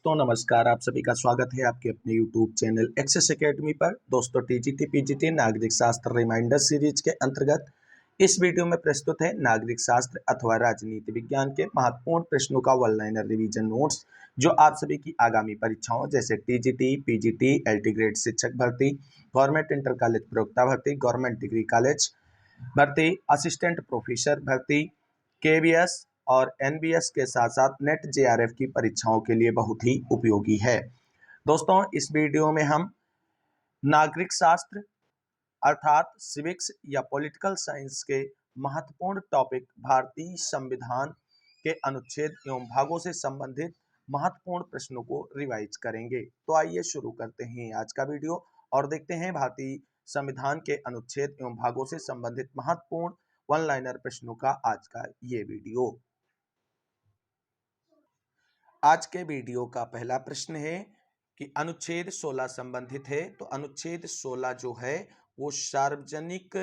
तो नमस्कार, आप सभी का स्वागत है आपके अपने YouTube चैनल एक्सेस एकेडमी पर। दोस्तों, टीजीटी पीजीटी नागरिक शास्त्र रिमाइंडर सीरीज के अंतर्गत इस वीडियो में प्रस्तुत है नागरिक शास्त्र अथवा राजनीति विज्ञान के महत्वपूर्ण प्रश्नों का वन लाइनर रिवीजन नोट्स, जो आप सभी की आगामी परीक्षाओं जैसे टीजीटी, पीजीटी, एलटी ग्रेड शिक्षक भर्ती, गवर्नमेंट इंटर कॉलेज प्रवक्ता भर्ती, गवर्नमेंट डिग्री कॉलेज भर्ती, असिस्टेंट प्रोफेसर भर्ती, केवीएस और एनबीएस के साथ साथ नेट जेआरएफ की परीक्षाओं के लिए बहुत ही उपयोगी है। दोस्तों, इस वीडियो में हम नागरिक शास्त्र अर्थात सिविक्स या पॉलिटिकल साइंस के महत्वपूर्ण टॉपिक भारतीय संविधान के अनुच्छेद एवं भागों से संबंधित महत्वपूर्ण प्रश्नों को रिवाइज करेंगे। तो आइए शुरू करते हैं आज का वीडियो और देखते हैं भारतीय संविधान के अनुच्छेद एवं भागों से संबंधित महत्वपूर्ण वन लाइनर प्रश्नों का आज का ये वीडियो। आज के वीडियो का पहला प्रश्न है कि अनुच्छेद 16 संबंधित है। तो अनुच्छेद 16 जो है वो सार्वजनिक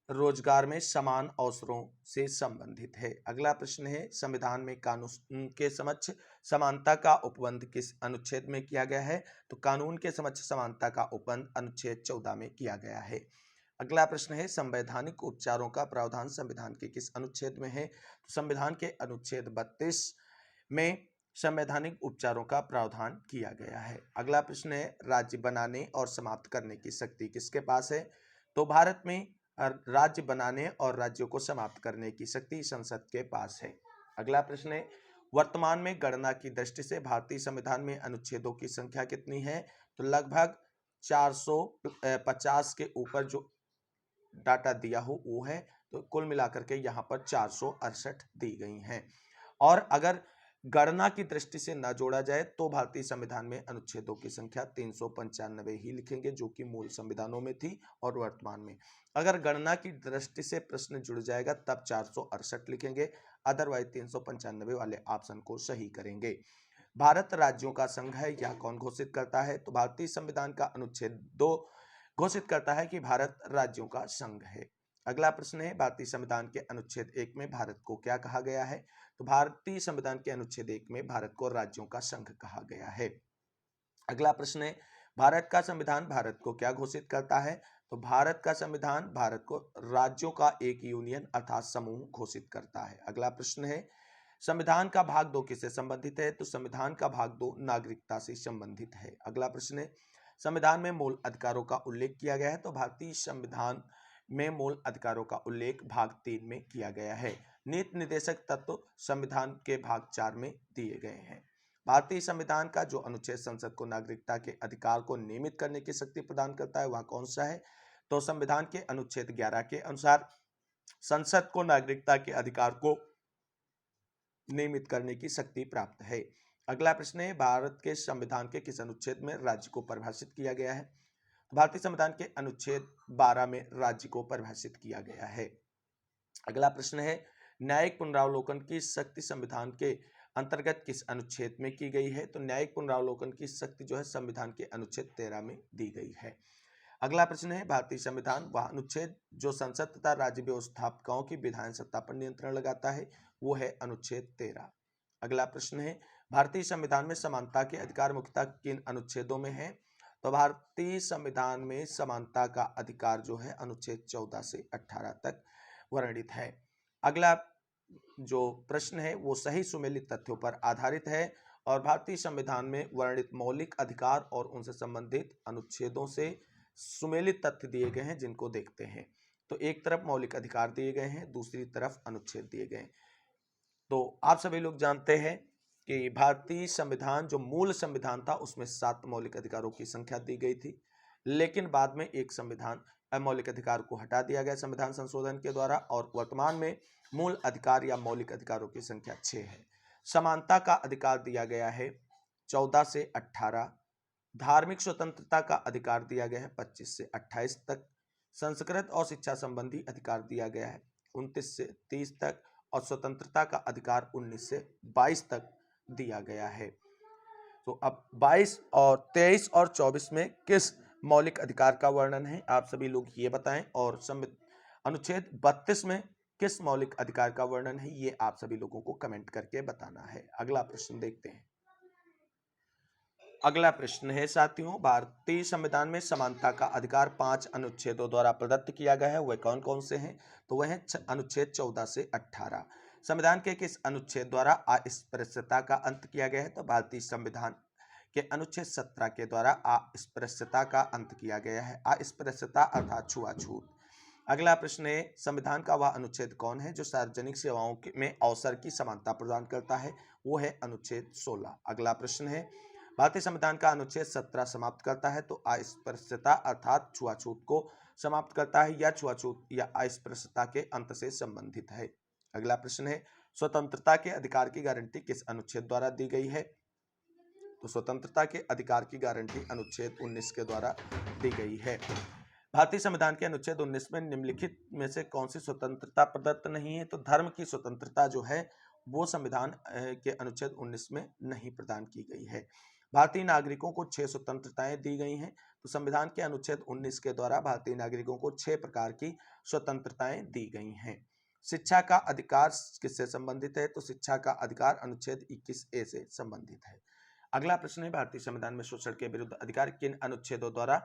रोजगार में समान अवसरों से संबंधित है। अगला प्रश्न है, संविधान में कानून के समक्ष समानता का उपबंध किस अनुच्छेद में किया गया है? तो कानून के समक्ष समानता का उपबंध अनुच्छेद 14 में किया गया है। अगला प्रश्न है, संवैधानिक उपचारों का प्रावधान संविधान के किस अनुच्छेद में है? तो संविधान के अनुच्छेद 32 में संवैधानिक उपचारों का प्रावधान किया गया है। अगला प्रश्न है, राज्य बनाने और समाप्त करने की शक्ति किसके पास है? तो भारत में राज्य बनाने और राज्यों को समाप्त करने की शक्ति संसद के पास है। अगला प्रश्न है, वर्तमान में गणना की दृष्टि से भारतीय संविधान में अनुच्छेदों की संख्या कितनी है? तो लगभग 450 के ऊपर जो डाटा दिया हो वो है। तो कुल मिलाकर के यहाँ पर 468 दी गई हैं। और अगर गणना की दृष्टि से न जोड़ा जाए तो भारतीय संविधान में अनुच्छेदों की संख्या 395 ही लिखेंगे, जो कि मूल संविधानों में थी और वर्तमान में। अगर गणना की दृष्टि से प्रश्न जुड़ जाएगा तब 468 लिखेंगे, अदरवाइज 395 वाले ऑप्शन को सही करेंगे। भारत राज्यों का संघ है, यह कौन घोषित करता है? तो भारतीय संविधान का अनुच्छेद 2 घोषित करता है कि भारत राज्यों का संघ है। अगला प्रश्न है, भारतीय संविधान के अनुच्छेद 1 में भारत को क्या कहा गया है? तो भारतीय संविधान के अनुच्छेद 1 में भारत को राज्यों का संघ कहा गया है। अगला प्रश्न है, भारत का संविधान भारत को क्या घोषित करता है? तो भारत का संविधान भारत को राज्यों का एक यूनियन अर्थात समूह घोषित करता है। अगला प्रश्न है, संविधान का भाग 2 किससे संबंधित है? तो संविधान का भाग 2 नागरिकता से संबंधित है। अगला प्रश्न है, संविधान में मूल अधिकारों का उल्लेख किया गया है? तो भारतीय संविधान में मूल अधिकारों का उल्लेख भाग 3 में किया गया है। नीति निर्देशक तत्व संविधान के भाग 4 में दिए गए हैं। भारतीय संविधान का जो अनुच्छेद संसद को नागरिकता के अधिकार को नियमित करने की शक्ति प्रदान करता है वह कौन सा है? तो संविधान के अनुच्छेद 11 के अनुसार संसद को नागरिकता के अधिकार को नियमित करने की शक्ति प्राप्त है। अगला प्रश्न है, भारत के संविधान के किस अनुच्छेद में राज्य को परिभाषित किया गया है? भारतीय संविधान के अनुच्छेद 12 में राज्य को परिभाषित किया गया है। अगला प्रश्न है, न्यायिक पुनरावलोकन की शक्ति संविधान के अंतर्गत किस अनुच्छेद में की गई है? तो न्यायिक पुनरावलोकन की शक्ति जो है संविधान के अनुच्छेद 13 में दी गई है। अगला प्रश्न है, भारतीय संविधान वह अनुच्छेद जो संसद तथा राज्य व्यवस्थापकों की विधायन सत्ता पर नियंत्रण लगाता है वो है अनुच्छेद 13। अगला प्रश्न है, भारतीय संविधान में समानता के अधिकार मुख्यतः किन अनुच्छेदों में है? तो भारतीय संविधान में समानता का अधिकार जो है अनुच्छेद 14 से 18 तक वर्णित है। अगला जो प्रश्न है वो सही सुमेलित तथ्यों पर आधारित है और भारतीय संविधान में वर्णित मौलिक अधिकार और उनसे संबंधित अनुच्छेदों से सुमेलित तथ्य दिए गए हैं, जिनको देखते हैं। तो एक तरफ मौलिक अधिकार दिए गए हैं, दूसरी तरफ अनुच्छेद दिए गए हैं। तो आप सभी लोग जानते हैं कि भारतीय संविधान जो मूल संविधान था उसमें 7 मौलिक अधिकारों की संख्या दी गई थी, लेकिन बाद में एक संविधान मौलिक अधिकार को हटा दिया गया संविधान संशोधन के द्वारा और वर्तमान में मूल अधिकार या मौलिक अधिकारों की संख्या 6 है। समानता का अधिकार दिया गया है 14 से 18, धार्मिक स्वतंत्रता का अधिकार दिया गया है 25 से 28 तक, संस्कृत और शिक्षा संबंधी अधिकार दिया गया है 29 से 30 तक और स्वतंत्रता का अधिकार 19 से 22 तक दिया गया है। तो अब 22 और 23 और 24 में किस मौलिक अधिकार का वर्णन है आप सभी लोग ये बताएं, और अनुच्छेद 32 में किस मौलिक अधिकार का वर्णन है ये आप सभी लोगों को कमेंट करके बताना है। अगला प्रश्न देखते हैं। अगला प्रश्न है साथियों, भारतीय संविधान में समानता का अधिकार 5 अनुच्छेदों द्वारा प्रदत्त किया गया है, वह कौन कौन से हैं? तो वह है अनुच्छेद 14 से 18। संविधान के किस अनुच्छेद द्वारा अस्पृश्यता का अंत किया गया है? तो भारतीय संविधान के अनुच्छेद 17 के द्वारा अस्पृश्यता का अंत किया गया है। अस्पृश्यता अर्थात छुआछूत। अगला प्रश्न है, संविधान का वह अनुच्छेद कौन है जो सार्वजनिक सेवाओं में अवसर की समानता प्रदान करता है? वो है अनुच्छेद 16। अगला प्रश्न है, भारतीय संविधान का अनुच्छेद 17 समाप्त करता है तो अस्पृश्यता अर्थात छुआछूत को समाप्त करता है या छुआछूत या अस्पृश्यता के अंत से संबंधित है? अगला प्रश्न है, स्वतंत्रता के अधिकार की गारंटी किस अनुच्छेद द्वारा दी गई है? तो स्वतंत्रता के अधिकार की गारंटी अनुच्छेद 19 के द्वारा दी गई है। भारतीय संविधान के अनुच्छेद 19 में निम्नलिखित में से कौन सी स्वतंत्रता प्रदत्त नहीं है? तो धर्म की स्वतंत्रता जो है वो संविधान के अनुच्छेद 19 में नहीं प्रदान की गई है। भारतीय नागरिकों को 6 स्वतंत्रताएं दी गई हैं। तो संविधान के अनुच्छेद 19 के द्वारा भारतीय नागरिकों को 6 प्रकार की स्वतंत्रताएं दी गई हैं। शिक्षा का अधिकार किससे संबंधित है? तो शिक्षा का अधिकार अनुच्छेद 21A से संबंधित है। अगला प्रश्न है, भारतीय संविधान में शोषण के विरुद्ध अधिकार किन अनुच्छेदों द्वारा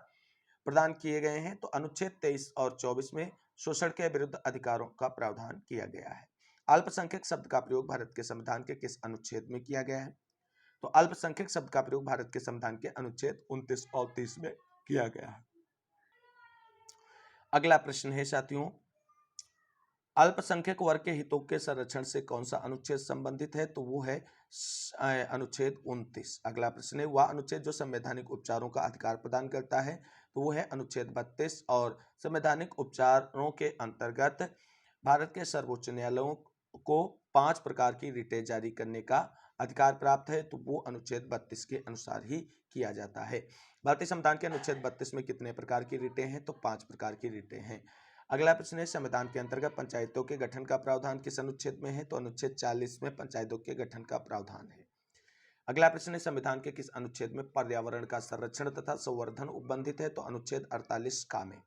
प्रदान किए गए हैं? तो अनुच्छेद 23 और 24 में शोषण के विरुद्ध अधिकारों का प्रावधान किया गया है। अल्पसंख्यक शब्द का प्रयोग भारत के संविधान के किस अनुच्छेद में किया गया है? तो अल्पसंख्यक शब्द का प्रयोग भारत के संविधान के अनुच्छेद 29 और 30 में किया गया है। अगला प्रश्न है साथियों, अल्पसंख्यक वर्ग के हितों के संरक्षण से कौन सा अनुच्छेद संबंधित है? तो वो है अनुच्छेद 29। अगला प्रश्न है, वह अनुच्छेद जो संवैधानिक उपचारों का अधिकार प्रदान करता है तो वो है अनुच्छेद 32। और संवैधानिक उपचारों के अंतर्गत भारत के सर्वोच्च न्यायालयों को 5 प्रकार की रिटें जारी करने का अधिकार प्राप्त है, तो वो अनुच्छेद 32 के अनुसार ही किया जाता है। भारतीय संविधान के अनुच्छेद 32 में कितने प्रकार की रिटें हैं? तो 5 प्रकार की रिटें हैं। अगला प्रश्न है, संविधान के अंतर्गत पंचायतों के गठन का प्रावधान किस अनुच्छेद में है? तो अनुच्छेद 40 में पंचायतों के गठन का प्रावधान है। अगला प्रश्न है, संविधान के किस अनुच्छेद में पर्यावरण का संरक्षण तथा संवर्धन उपबंधित है? तो अनुच्छेद 48 का में।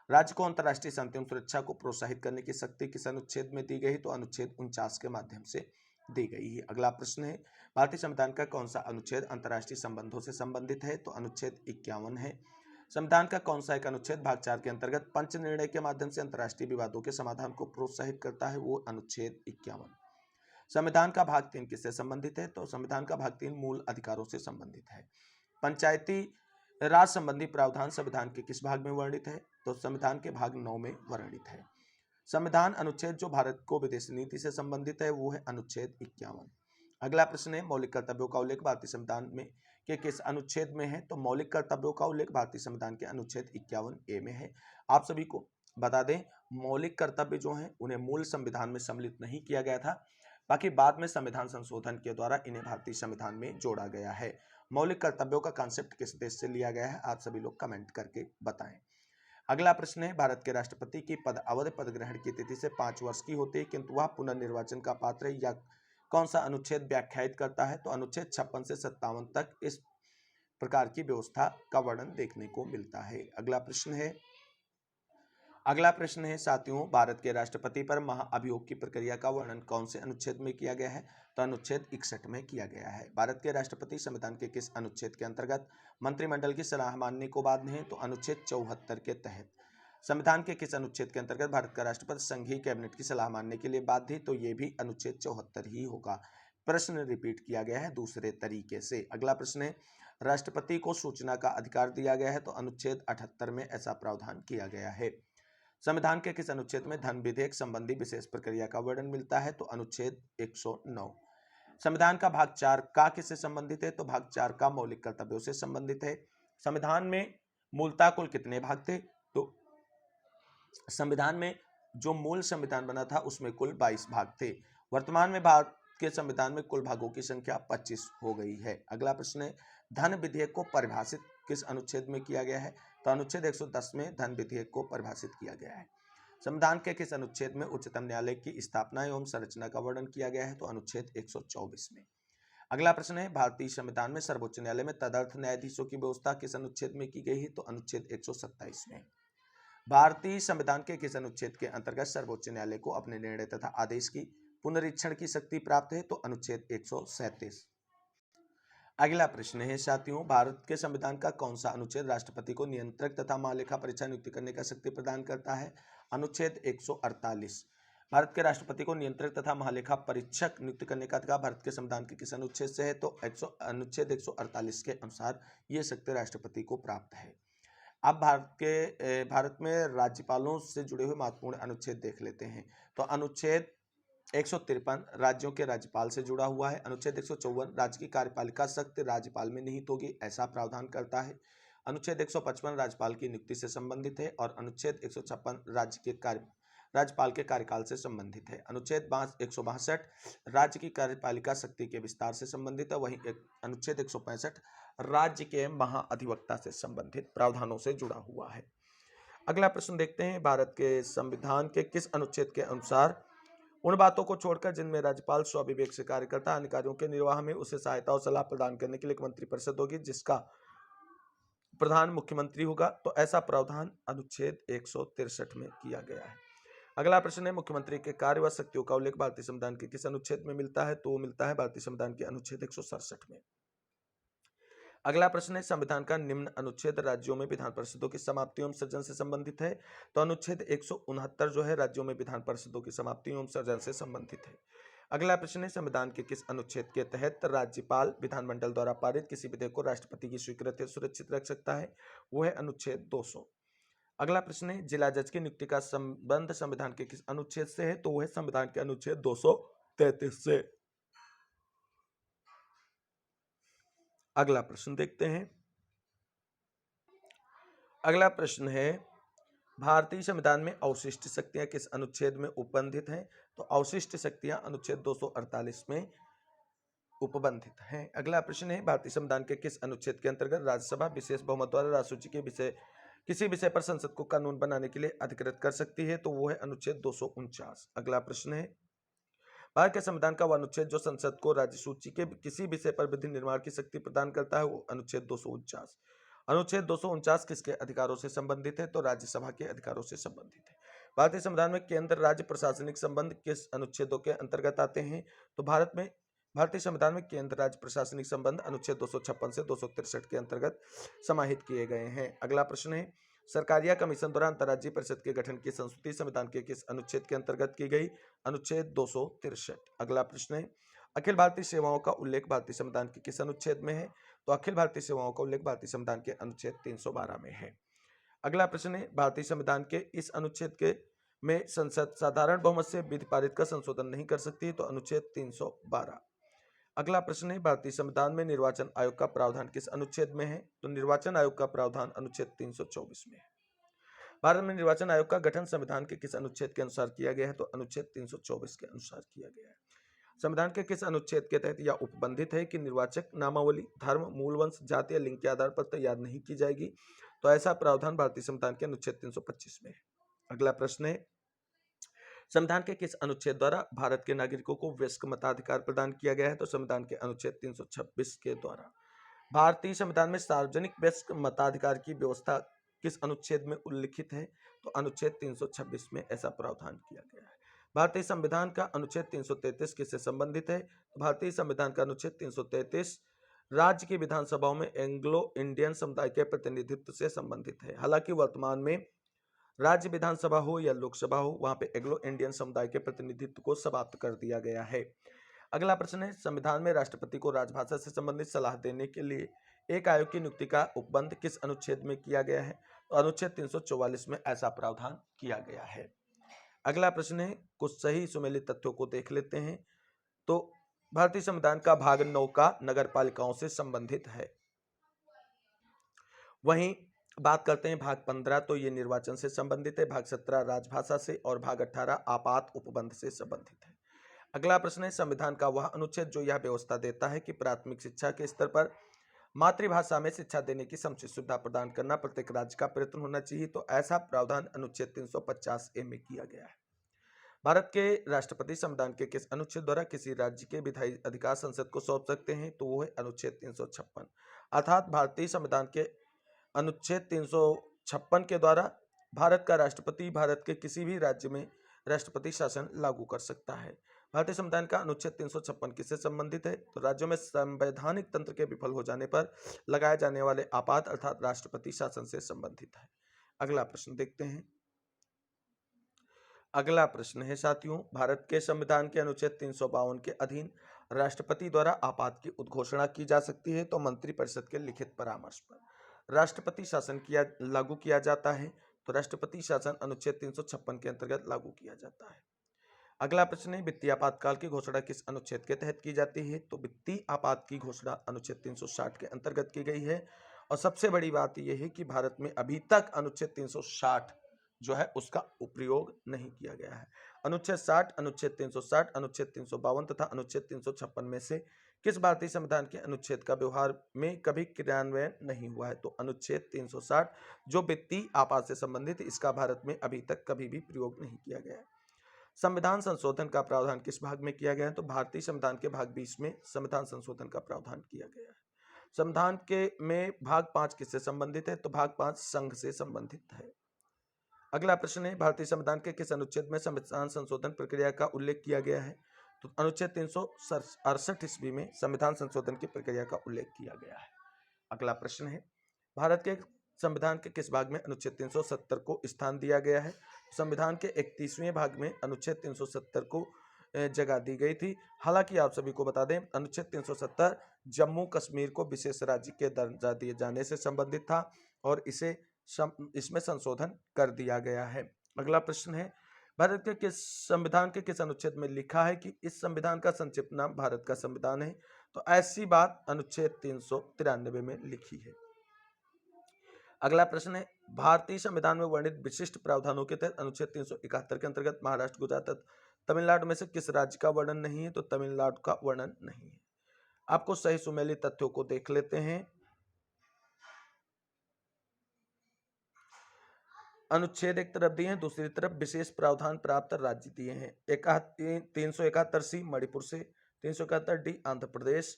राज्य को अंतर्राष्ट्रीय शांति एवं सुरक्षा को प्रोत्साहित करने की शक्ति किस अनुच्छेद में दी गई? तो अनुच्छेद 49 के माध्यम से दी गई है। अगला प्रश्न है, भारतीय संविधान का कौन सा अनुच्छेद अंतर्राष्ट्रीय संबंधों से संबंधित है? तो अनुच्छेद 51 है। संविधान का कौन सा एक अनुच्छेद भाग 4 के अंतर्गत पंच निर्णय के माध्यम से अंतर्राष्ट्रीय विवादों के समाधान को प्रोत्साहित करता है? वो अनुच्छेद 51। संविधान का भाग 3 किससे संबंधित है? तो संविधान का भाग 3 मूल अधिकारों से संबंधित है। पंचायती राज संबंधी प्रावधान संविधान के किस भाग में वर्णित है? तो संविधान के भाग 9 में वर्णित है। संविधान अनुच्छेद जो भारत को विदेश नीति से संबंधित है वो है अनुच्छेद 51। अगला प्रश्न है, मौलिक कर्तव्यों का उल्लेख भारतीय संविधान में के किस अनुच्छेद में है? तो मौलिक कर्तव्यों का उल्लेख भारतीय संविधान के अनुच्छेद 51A में है। आप सभी को बता दें, मौलिक कर्तव्य जो हैं उन्हें मूल संविधान में सम्मिलित नहीं किया गया था, बाकी बाद में संविधान संशोधन के द्वारा इन्हें भारतीय संविधान में जोड़ा गया है। मौलिक कर्तव्यों का कॉन्सेप्ट किस देश से लिया गया है? आप सभी लोग कमेंट करके बताएं। अगला प्रश्न है, भारत के राष्ट्रपति की पद अवधि पद ग्रहण की तिथि से 5 वर्ष की होती है, किंतु वह पुनर्निर्वाचन का पात्र है, या कौन सा अनुच्छेद व्याख्यायित करता है? तो अनुच्छेद 56 से 57 तक इस प्रकार की व्यवस्था का वर्णन देखने को मिलता है। अगला प्रश्न है साथियों, भारत के राष्ट्रपति पर महाअभियोग की प्रक्रिया का वर्णन कौन से अनुच्छेद में किया गया है? तो अनुच्छेद 61 में किया गया है। भारत के राष्ट्रपति संविधान के किस अनुच्छेद के अंतर्गत मंत्रिमंडल की सलाह मानने को बाध्य हैं? तो अनुच्छेद 74 के तहत। संविधान के किस अनुच्छेद के अंतर्गत भारत का राष्ट्रपति संघीय कैबिनेट की सलाह मानने के लिए बाध्य है? तो ये भी अनुच्छेद 74 ही होगा। प्रश्न रिपीट किया गया है दूसरे तरीके से। अगला प्रश्न है, राष्ट्रपति को सूचना का अधिकार दिया गया है? तो अनुच्छेद 78 में ऐसा प्रावधान किया गया है। संविधान के किस अनुच्छेद में धन विधेयक संबंधी विशेष प्रक्रिया का वर्णन मिलता है? तो अनुच्छेद 109। संविधान का भाग 4 का किससे संबंधित है? तो भाग 4 का मौलिक कर्तव्यों से संबंधित है। संविधान में मूलतः कुल कितने भाग थे? तो संविधान में जो मूल संविधान बना था उसमें कुल 22 भाग थे। वर्तमान में भारत के संविधान में कुल भागों की संख्या 25 हो गई है। अगला प्रश्न है, धन विधेयक को परिभाषित किस अनुच्छेद में किया गया है? तो अनुच्छेद 110 में धन विधेयक को परिभाषित किया गया है। संविधान के किस अनुच्छेद में उच्चतम न्यायालय की स्थापना एवं संरचना का वर्णन किया गया है? तो अनुच्छेद 124 में। अगला प्रश्न है, भारतीय संविधान में सर्वोच्च न्यायालय में तदर्थ न्यायाधीशों की व्यवस्था किस अनुच्छेद में की गई है? तो अनुच्छेद 127 में। भारतीय संविधान के किस अनुच्छेद के अंतर्गत सर्वोच्च न्यायालय को अपने निर्णय तथा आदेश की पुनरीक्षण की शक्ति प्राप्त है? तो अनुच्छेद 137। अगला प्रश्न है साथियों, भारत के संविधान का कौन सा अनुच्छेद राष्ट्रपति को नियंत्रक तथा महालेखा परीक्षा नियुक्ति करने का शक्ति प्रदान करता है? अनुच्छेद 148। भारत के राष्ट्रपति को नियंत्रक तथा महालेखा परीक्षक नियुक्त करने का अधिकार भारत के संविधान के किस अनुच्छेद से है? तो अनुच्छेद 148 के अनुसार ये शक्ति राष्ट्रपति को प्राप्त है। अब भारत में राज्यपालों से जुड़े हुए महत्वपूर्ण अनुच्छेद देख लेते हैं। तो अनुच्छेद 153 राज्यों के राज्यपाल से जुड़ा हुआ है। अनुच्छेद 154 राज्य की कार्यपालिका शक्ति राज्यपाल में निहित होगी, ऐसा प्रावधान करता है। अनुच्छेद 155 राज्यपाल की नियुक्ति से संबंधित है और अनुच्छेद 156 राज्यपाल के कार्यकाल से संबंधित है। अनुच्छेद 162 राज्य की कार्यपालिका शक्ति के विस्तार से संबंधित है। वहीं अनुच्छेद 165 राज्य के महाअधिवक्ता से संबंधित प्रावधानों से जुड़ा हुआ है। अगला प्रश्न देखते हैं, भारत के संविधान के किस अनुच्छेद के अनुसार उन बातों को छोड़कर जिनमें राज्यपाल स्वविवेक से कार्य करता है, अन्य कार्यों के निर्वाह में उसे सहायता और सलाह प्रदान करने के लिए एक मंत्रिपरिषद होगी जिसका प्रधान मुख्यमंत्री होगा। तो ऐसा प्रावधान अनुच्छेद 163 में किया गया है। अगला प्रश्न है, मुख्यमंत्री के कार्य व शक्तियों का उल्लेख भारतीय संविधान के किस अनुच्छेद में मिलता है? तो मिलता है भारतीय संविधान के अनुच्छेद 167 में। अगला प्रश्न है, संविधान का निम्न अनुच्छेद राज्यों में विधान परिषदों की समाप्ति एवं सृजन से संबंधित है? तो अनुच्छेद 169 जो है राज्यों में विधान परिषदों की समाप्ति एवं सृजन से संबंधित है। अगला प्रश्न है, संविधान के किस अनुच्छेद के तहत राज्यपाल विधानमंडल द्वारा पारित किसी विधेयक को राष्ट्रपति की स्वीकृति सुरक्षित रख सकता है? वो है अनुच्छेद 200। अगला प्रश्न है, जिला जज की नियुक्ति का संबंध संविधान के किस अनुच्छेद से है? तो वह है संविधान के अनुच्छेद 233 से। अगला प्रश्न देखते हैं। अगला प्रश्न है, भारतीय संविधान में अवशिष्ट शक्तियां किस अनुच्छेद में उपबंधित हैं? तो अवशिष्ट शक्तियां अनुच्छेद 248 में उपबंधित हैं। अगला प्रश्न है, भारतीय संविधान के किस अनुच्छेद के अंतर्गत राज्यसभा विशेष बहुमत द्वारा राजसूची के किसी विषय पर संसद को कानून बनाने के लिए अधिकृत कर सकती है? तो वो है अनुच्छेद 249। अगला प्रश्न है, भारत के संविधान का वह अनुच्छेद जो संसद को राज्य सूची के किसी विषय पर विधि निर्माण की शक्ति प्रदान करता है? वो अनुच्छेद 249। अनुच्छेद 249 किसके अधिकारों से संबंधित है? तो राज्यसभा के अधिकारों से संबंधित है। भारतीय संविधान में केंद्र राज्य प्रशासनिक संबंध किस अनुच्छेदों के अंतर्गत आते हैं? तो भारतीय संविधान में केंद्र राज्य प्रशासनिक संबंध अनुच्छेद 256 से 263 के अंतर्गत समाहित किए गए हैं। अगला प्रश्न है, सरकारिया कमीशन द्वारा अंतर्राज्यीय परिषद के गठन की संस्तुति संविधान के किस अनुच्छेद के अंतर्गत की गई? अनुच्छेद 263। अगला प्रश्न है, अखिल भारतीय सेवाओं का उल्लेख भारतीय संविधान के किस अनुच्छेद में है? तो अखिल भारतीय सेवाओं का उल्लेख भारतीय संविधान के अनुच्छेद 312 में है। अगला प्रश्न है, भारतीय संविधान के इस अनुच्छेद में संसद साधारण बहुमत से विधि पारित का संशोधन नहीं कर सकती? तो अनुच्छेद 312। अगला प्रश्न है, भारतीय संविधान में निर्वाचन आयोग का प्रावधान किस अनुच्छेद में है? तो निर्वाचन आयोग का प्रावधान अनुच्छेद 324 में है। भारत में निर्वाचन आयोग का गठन संविधान के किस अनुच्छेद के अनुसार किया गया है? तो अनुच्छेद 324 के अनुसार किया गया है। संविधान के किस अनुच्छेद के तहत यह उपबंधित है कि निर्वाचक नामावली धर्म, मूल वंश, जाति या लिंग के आधार पर तैयार नहीं की जाएगी? तो ऐसा प्रावधान भारतीय संविधान के अनुच्छेद 325 में है। अगला प्रश्न है, संविधान के किस अनुच्छेद द्वारा भारत के नागरिकों को वयस्क मताधिकार प्रदान किया गया है? तो संविधान के अनुच्छेद 326 के द्वारा। भारतीय संविधान में सार्वजनिक वयस्क मताधिकार की व्यवस्था किस अनुच्छेद में उल्लिखित है? तो अनुच्छेद 326 में ऐसा प्रावधान किया गया है। भारतीय संविधान का अनुच्छेद 333 किससे संबंधित है? भारतीय संविधान का अनुच्छेद 333 राज्य की विधानसभाओं में एंग्लो इंडियन समुदाय के प्रतिनिधित्व से संबंधित है। हालांकि वर्तमान में राज्य विधानसभा हो या लोकसभा हो, वहां पे एंग्लो इंडियन समुदाय के प्रतिनिधित्व को समाप्त कर दिया गया है। अगला प्रश्न है, संविधान में राष्ट्रपति को राजभाषा से संबंधित सलाह देने के लिए एक आयोग की नियुक्ति का उपबंध किस अनुच्छेद में किया गया है? तो अनुच्छेद 344 में ऐसा प्रावधान किया गया है। अगला प्रश्न है, कुछ सही सुमेलित तथ्यों को देख लेते हैं। तो भारतीय संविधान का भाग 9 का नगर पालिकाओं से संबंधित है। वहीं बात करते हैं भाग 15, तो ये निर्वाचन से संबंधित है। भाग 17 राजभाषा से और भाग 18 आपात उपबंध से संबंधित है। अगला प्रश्न है, संविधान का वह अनुच्छेद जो यह व्यवस्था देता है कि प्राथमिक शिक्षा के स्तर पर मातृभाषा में शिक्षा देने की समुचित सुविधा प्रदान करना प्रत्येक राज्य का प्रयत्न होना चाहिए? तो ऐसा प्रावधान अनुच्छेद 350A में किया गया है। भारत के राष्ट्रपति संविधान के किस अनुच्छेद द्वारा किसी राज्य के विधायी अधिकार संसद को सौंप सकते हैं? तो वो है अनुच्छेद 356। अर्थात भारतीय संविधान के अनुच्छेद 356 के द्वारा भारत का राष्ट्रपति भारत के किसी भी राज्य में राष्ट्रपति शासन लागू कर सकता है। भारतीय संविधान का अनुच्छेद 356 किससे संबंधित है? तो राज्यों में संवैधानिक तंत्र के विफल हो जाने पर लगाए जाने वाले आपात अर्थात राष्ट्रपति शासन से संबंधित है। अगला प्रश्न देखते हैं। अगला प्रश्न है साथियों, भारत के संविधान के अनुच्छेद 352 के अधीन राष्ट्रपति द्वारा आपात की उद्घोषणा की जा सकती है तो मंत्रिपरिषद के लिखित परामर्श पर राष्ट्रपति शासन लागू किया जाता है। तो राष्ट्रपति शासन अनुच्छेद 356 के अंतर्गत लागू किया जाता है। अगला प्रश्न है, वित्तीय आपातकाल की घोषणा किस अनुच्छेद के तहत की जाती है? तो वित्तीय आपात की घोषणा अनुच्छेद 360 के अंतर्गत की गई है। और सबसे बड़ी बात यह है कि भारत में अभी तक अनुच्छेद 360 जो है उसका उपयोग नहीं किया गया है। अनुच्छेद 60, अनुच्छेद 360, अनुच्छेद 352 तथा अनुच्छेद 356 में से किस भारतीय संविधान के अनुच्छेद का व्यवहार में कभी क्रियान्वयन नहीं हुआ है? तो अनुच्छेद 360 जो वित्तीय आपात से संबंधित, इसका भारत में अभी तक कभी भी प्रयोग नहीं किया गया है। संविधान संशोधन का प्रावधान किस भाग में किया गया है? तो भारतीय संविधान के भाग 20 में संविधान संशोधन का प्रावधान किया गया है। संविधान के में भाग 5 किससे संबंधित है? तो भाग 5 संघ से संबंधित है। अगला प्रश्न है, भारतीय संविधान के किस अनुच्छेद में संविधान संशोधन प्रक्रिया का उल्लेख किया गया है? तो अनुच्छेद 368 ईस्वी में संविधान संशोधन की प्रक्रिया का उल्लेख किया गया है। अगला प्रश्न है, भारत के संविधान के किस भाग में अनुच्छेद 370 को स्थान दिया गया है? संविधान के 31वें भाग में अनुच्छेद 370 को जगह दी गई थी। हालांकि आप सभी को बता दें, अनुच्छेद 370 जम्मू कश्मीर को विशेष राज्य के दर्जा दिए जाने से संबंधित था और इसमें संशोधन कर दिया गया है। अगला प्रश्न है, भारत के किस संविधान के किस अनुच्छेद में लिखा है कि इस संविधान का संक्षिप्त नाम भारत का संविधान है? तो ऐसी बात अनुच्छेद 393 में लिखी है। अगला प्रश्न है, भारतीय संविधान में वर्णित विशिष्ट प्रावधानों के तहत अनुच्छेद 371 के अंतर्गत महाराष्ट्र, गुजरात, तमिलनाडु में से किस राज्य का वर्णन नहीं है? तो तमिलनाडु का वर्णन नहीं है। आपको सही सुमेलित तथ्यों को देख लेते हैं। अनुच्छेद एक तरफ दिए हैं, दूसरी तरफ विशेष प्रावधान प्राप्त राज्य दिए हैं। 371 सी मणिपुर से, 371 डी आंध्र प्रदेश,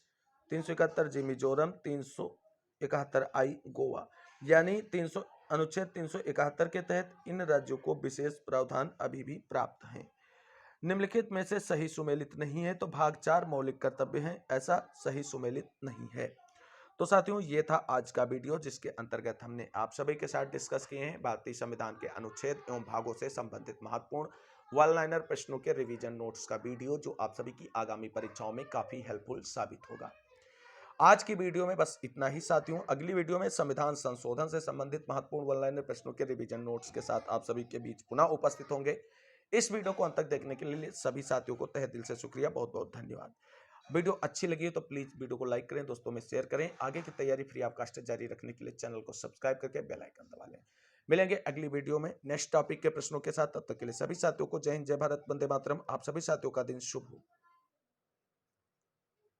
371 जी मिजोरम, 371 आई गोवा। यानी अनुच्छेद 371 के तहत इन राज्यों को विशेष प्रावधान अभी भी प्राप्त हैं। निम्नलिखित में से सही सुमेलित नहीं है, तो भाग 4 मौलिक कर्तव्य हैं, ऐसा सही सुमेलित नहीं है। तो साथियों, ये था आज का वीडियो जिसके अंतर्गत हमने आप सभी के साथ डिस्कस किए हैं भारतीय संविधान के अनुच्छेद एवं भागों से संबंधित महत्वपूर्ण वन लाइनर प्रश्नों के रिवीजन नोट्स का वीडियो, जो आप सभी की आगामी परीक्षाओं में काफी हेल्पफुल साबित होगा। आज की वीडियो में बस इतना ही साथियों। अगली वीडियो में संविधान संशोधन से संबंधित महत्वपूर्ण वन लाइनर प्रश्नों के रिवीजन नोट्स के साथ आप सभी के बीच पुनः उपस्थित होंगे। इस वीडियो को अंत तक देखने के लिए सभी साथियों को तहे दिल से शुक्रिया, बहुत बहुत धन्यवाद। वीडियो अच्छी लगी है तो प्लीज वीडियो को लाइक करें, दोस्तों में शेयर करें। आगे की तैयारी फ्री ऑफ कॉस्ट जारी रखने के लिए चैनल को सब्सक्राइब करके बेल आइकन दबा लें। मिलेंगे अगली वीडियो में नेक्स्ट टॉपिक के प्रश्नों के साथ। तब तक के लिए सभी साथियों को जय हिंद, जय भारत, वंदे मातरम। आप सभी साथियों का दिन शुभ हो।